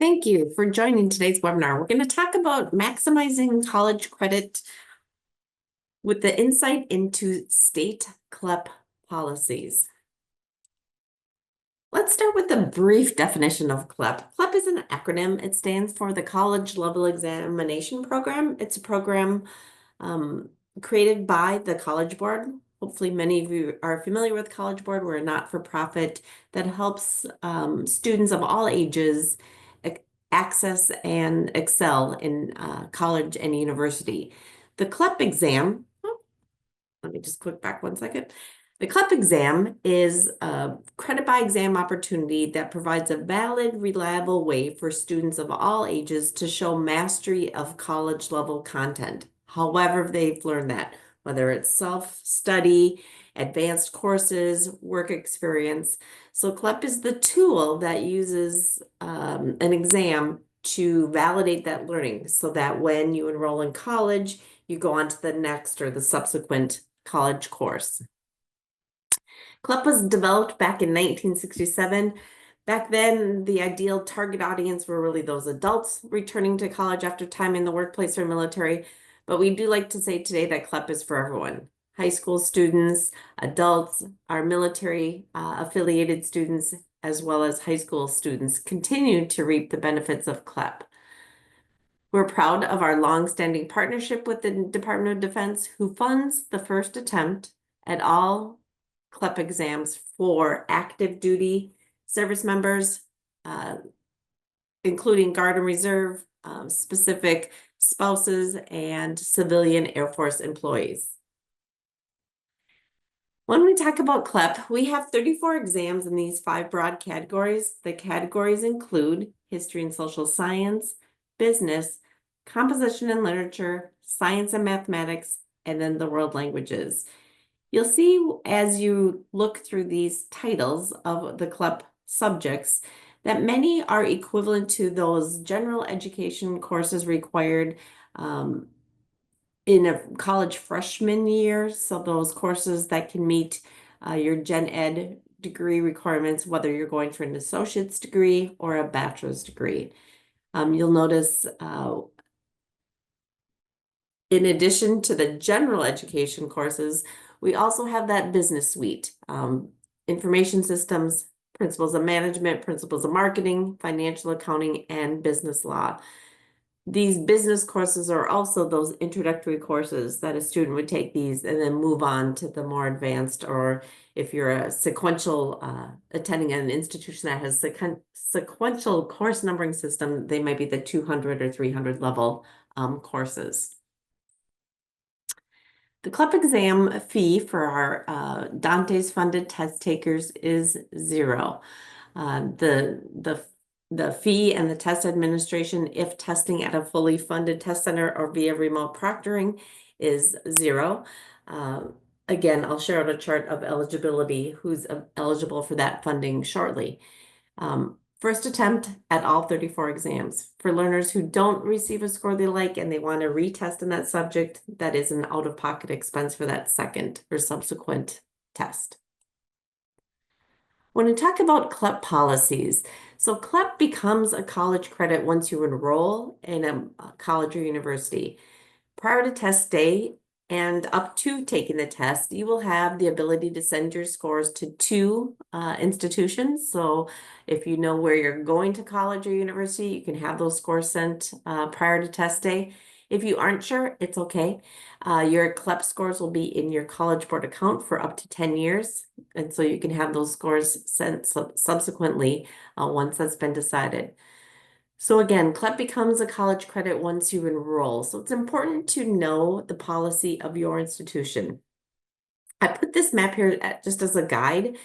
Thank you for joining today's webinar. We're going to talk about maximizing college credit with the insight into state CLEP policies. Let's start with a brief definition of CLEP. CLEP is an acronym. It stands for the College Level Examination Program. It's a program created by the College Board. Hopefully many of you are familiar with College Board. We're a not-for-profit that helps students of all ages access and excel in college and university. The CLEP exam, let me just click back 1 second. The CLEP exam is a credit by exam opportunity that provides a valid, reliable way for students of all ages to show mastery of college level content, however they've learned that, whether it's self-study, advanced courses, work experience. So CLEP is the tool that uses an exam to validate that learning so that when you enroll in college, you go on to the next or the subsequent college course. CLEP was developed back in 1967. Back then, the ideal target audience were really those adults returning to college after time in the workplace or military. But we do like to say today that CLEP is for everyone. High school students, adults, our military affiliated students, as well as high school students continue to reap the benefits of CLEP. We're proud of our long-standing partnership with the Department of Defense, who funds the first attempt at all CLEP exams for active duty service members, including Guard and Reserve, specific spouses, and civilian Air Force employees. When we talk about CLEP, we have 34 exams in these 5 broad categories. The categories include history and social science, business, composition and literature, science and mathematics, and then the world languages. You'll see as you look through these titles of the CLEP subjects that many are equivalent to those general education courses required in a college freshman year. So those courses that can meet your gen ed degree requirements, whether you're going for an associate's degree or a bachelor's degree. You'll notice in addition to the general education courses, we also have that business suite, information systems, principles of management, principles of marketing, financial accounting, and business law. These business courses are also those introductory courses that a student would take these and then move on to the more advanced, or if you're a sequential attending an institution that has sequential course numbering system, they might be the 200 or 300 level courses. The CLEP exam fee for our DANTES funded test takers is $0. The fee and the test administration, if testing at a fully funded test center or via remote proctoring, is $0. Again, I'll share out a chart of eligibility, who's eligible for that funding shortly. First attempt at all 34 exams. For learners who don't receive a score they like and they want to retest in that subject, that is an out-of-pocket expense for that second or subsequent test. When we talk about CLEP policies, so CLEP becomes a college credit once you enroll in a college or university. Prior to test day and up to taking the test, you will have the ability to send your scores to 2 institutions. So if you know where you're going to college or university, you can have those scores sent prior to test day. If you aren't sure, it's okay. Your CLEP scores will be in your College Board account for up to 10 years. And so you can have those scores sent subsequently once that's been decided. So again, CLEP becomes a college credit once you enroll. So it's important to know the policy of your institution. I put this map here just as a guide.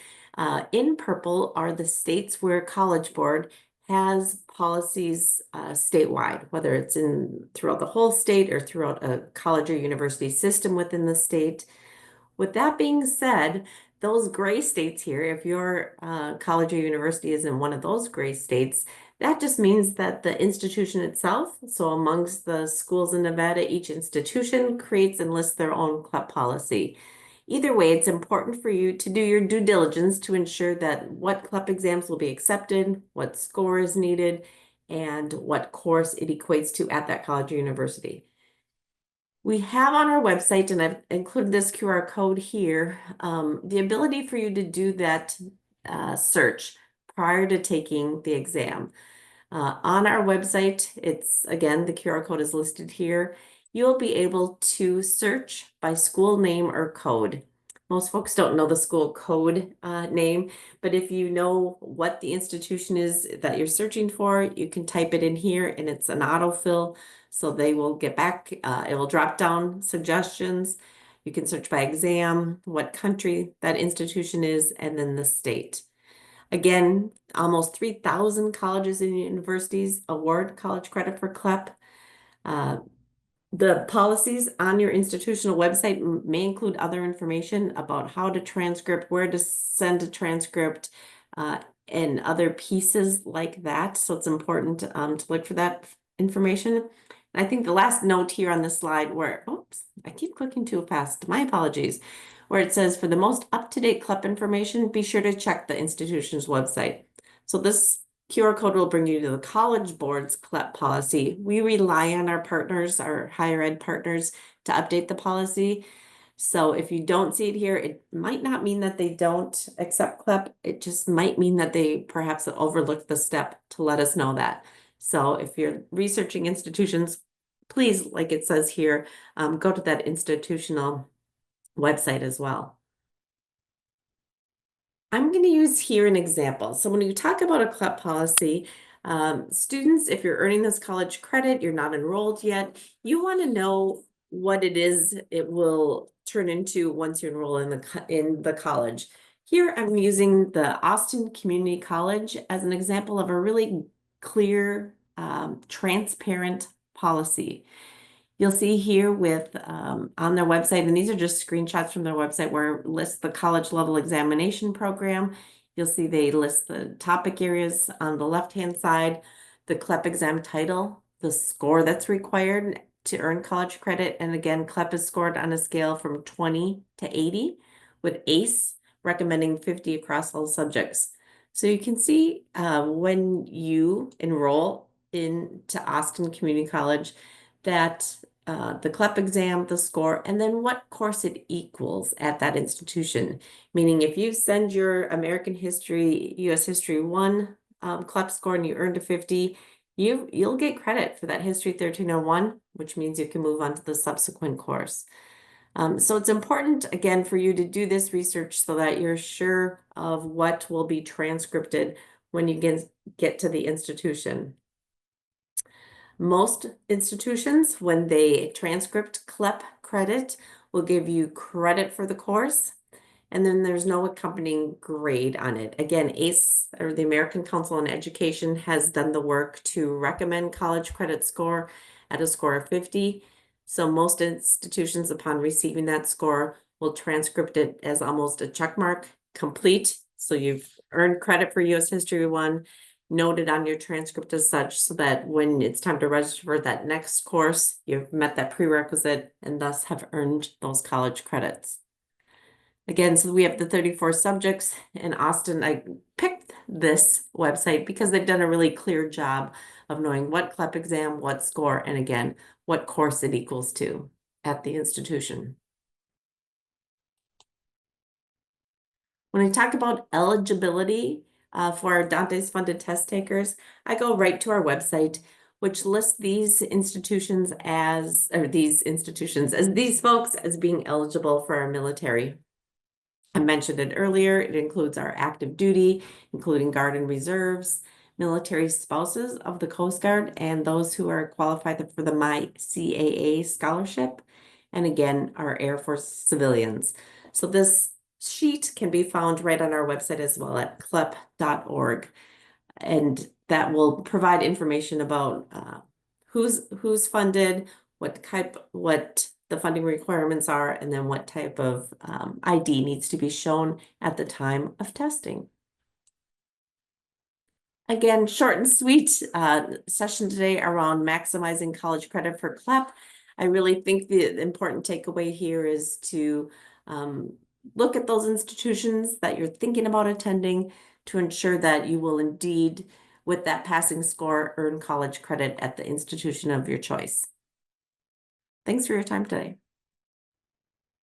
In purple are the states where College Board has policies statewide, whether it's throughout the whole state or throughout a college or university system within the state. With that being said, those gray states here, if your college or university is in one of those gray states, that just means that the institution itself, so amongst the schools in Nevada, each institution creates and lists their own CLEP policy. Either way, it's important for you to do your due diligence to ensure that what CLEP exams will be accepted, what score is needed, and what course it equates to at that college or university. We have on our website, and I've included this QR code here, the ability for you to do that search prior to taking the exam. On our website, it's again, the QR code is listed here. You'll be able to search by school name or code. Most folks don't know the school code name, but if you know what the institution is that you're searching for, you can type it in here and it's an autofill. So they will get back, it will drop down suggestions. You can search by exam, what country that institution is, and then the state. Again, almost 3,000 colleges and universities award college credit for CLEP. The policies on your institutional website may include other information about how to transcript, where to send a transcript, and other pieces like that. So it's important to look for that information. And I think the last note here on this slide where, oops, I keep clicking too fast. My apologies. Where it says for the most up-to-date CLEP information, be sure to check the institution's website. So this QR code will bring you to the College Board's CLEP policy. We rely on our partners, our higher ed partners, to update the policy. So if you don't see it here, it might not mean that they don't accept CLEP. It just might mean that they perhaps overlooked the step to let us know that. So if you're researching institutions, please, like it says here, go to that institutional website as well. I'm going to use here an example. So when you talk about a CLEP policy, students, if you're earning this college credit, you're not enrolled yet, you want to know what it is it will turn into once you enroll in the college. Here I'm using the Austin Community College as an example of a really clear, transparent policy. You'll see here with on their website, and these are just screenshots from their website where it lists the college level examination program. You'll see they list the topic areas on the left-hand side, the CLEP exam title, the score that's required to earn college credit. And again, CLEP is scored on a scale from 20 to 80, with ACE recommending 50 across all subjects. So you can see when you enroll into Austin Community College that the CLEP exam, the score, and then what course it equals at that institution. Meaning if you send your American History, US History 1 CLEP score and you earned a 50, you'll get credit for that History 1301, which means you can move on to the subsequent course. So it's important, again, for you to do this research so that you're sure of what will be transcripted when you get to the institution. Most institutions, when they transcript CLEP credit, will give you credit for the course, and then there's no accompanying grade on it. Again, ACE, or the American Council on Education, has done the work to recommend college credit score at a score of 50. So most institutions, upon receiving that score, will transcript it as almost a check mark, complete. So you've earned credit for US History 1, noted on your transcript as such, so that when it's time to register for that next course, you've met that prerequisite and thus have earned those college credits. Again, so we have the 34 subjects in Austin. I picked this website because they've done a really clear job of knowing what CLEP exam, what score, and again, what course it equals to at the institution. When I talk about eligibility for our Dantes funded test takers, I go right to our website, which lists these institutions as these folks as being eligible for our military. I mentioned it earlier, it includes our active duty, including Guard and Reserves, military spouses of the Coast Guard, and those who are qualified for the MyCAA scholarship, and again, our Air Force civilians. So this sheet can be found right on our website as well at clep.org. And that will provide information about who's funded, what the funding requirements are, and then what type of ID needs to be shown at the time of testing. Again, short and sweet session today around maximizing college credit for CLEP. I really think the important takeaway here is to look at those institutions that you're thinking about attending to ensure that you will indeed with that passing score, earn college credit at the institution of your choice. Thanks for your time today.